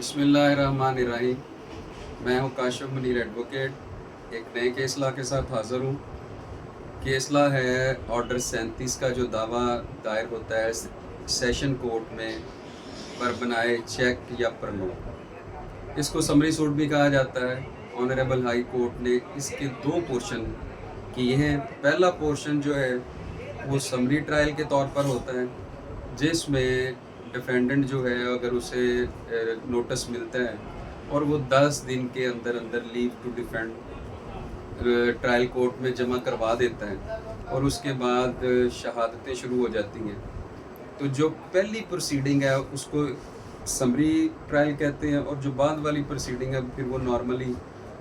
बिस्मिल्लाहिर्रहमानिर्रहीम। मैं हूं काशिफ मुनीर एडवोकेट। एक नए केस लॉ के साथ हाज़िर हूं। केस लॉ है ऑर्डर 37 का जो दावा दायर होता है सेशन कोर्ट में पर बनाए चेक या प्रनोट। इसको समरी सूट भी कहा जाता है। ऑनरेबल हाई कोर्ट ने इसके दो पोर्शन किए हैं। पहला पोर्शन जो है वो समरी ट्रायल के तौर पर होता है, जिसमें डिफेंडेंट जो है अगर उसे नोटिस मिलता है और वो 10 दिन के अंदर अंदर leave to defend trial court में जमा करवा देता है और उसके बाद शहादतें शुरू हो जाती हैं। तो जो पहली प्रोसीडिंग है उसको समरी ट्रायल कहते हैं और जो बाद वाली प्रोसीडिंग है फिर वो नॉर्मली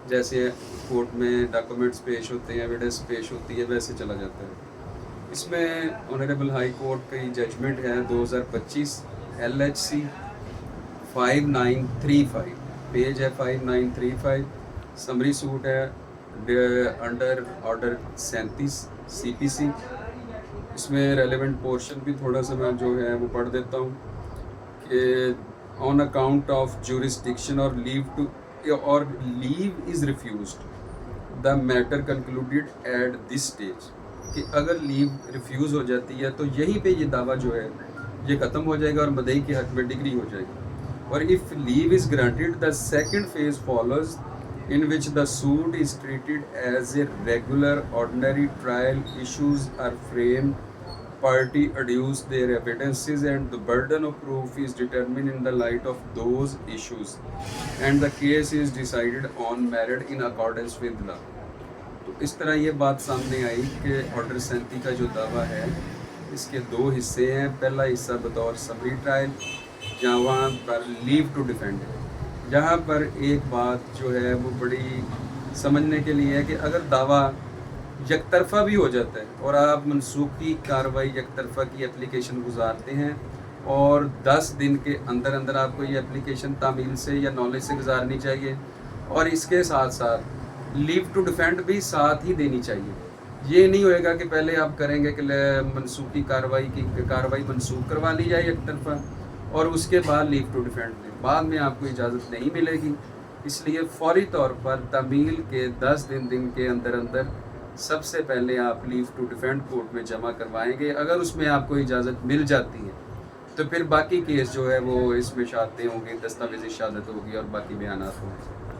जैसे कोर्ट में डॉक्यूमेंट्स पेश होते हैं, एविडेंस पेश होती है, वैसे चला जाता है। इसमें ऑनरेबल हाई कोर्ट की जजमेंट है 2025 LHC 5935, पेज है 5935। समरी सूट है अंडर ऑर्डर 37 CPC। इसमें रेलेवेंट पोर्शन भी थोड़ा सा मैं जो है वो पढ़ देता हूँ कि ऑन अकाउंट ऑफ जुरिस्डिक्शन और leave is refused the matter concluded at this stage, कि अगर लीव रिफ्यूज़ हो जाती है तो यहीं पे ये दावा जो है ये ख़त्म हो जाएगा और मदई के हक में डिग्री हो जाएगी। और if leave is granted the second phase follows in which the suit is treated as a regular ordinary trial. Issues are framed, party adduce their evidences and the burden of proof is determined in the light of those issues and the case is decided on merit in accordance with law. तो इस तरह ये बात सामने आई कि order 37 का जो दावा है इसके दो हिस्से हैं। पहला हिस्सा बतौर समरी ट्रायल जहाँ पर लीव टू डिफेंड है, जहाँ पर एक बात जो है वो बड़ी समझने के लिए है कि अगर दावा यकतरफ़ा भी हो जाता है और आप मनसूखी कार्रवाई यकतरफ़ा की एप्लीकेशन गुजारते हैं और 10 दिन के अंदर अंदर आपको ये एप्लीकेशन तामील से या नॉलेज से गुजारनी चाहिए और इसके साथ साथ लीव टू डिफेंड भी साथ ही देनी चाहिए। ये नहीं होएगा कि पहले आप करेंगे कि मनसूखी कार्रवाई मनसूख करवा ली जाए एक तरफा और उसके बाद लीव टू डिफेंड दें, बाद में आपको इजाज़त नहीं मिलेगी। इसलिए फौरी तौर पर तामील के 10 दिन के अंदर अंदर सबसे पहले आप लीव टू डिफेंड कोर्ट में जमा करवाएंगे। अगर उसमें आपको इजाज़त मिल जाती है तो फिर बाकी केस जो है वो इसमें शहादतें होंगी, दस्तावेज़ी शहादत होगी और बाकी बयानात होंगे।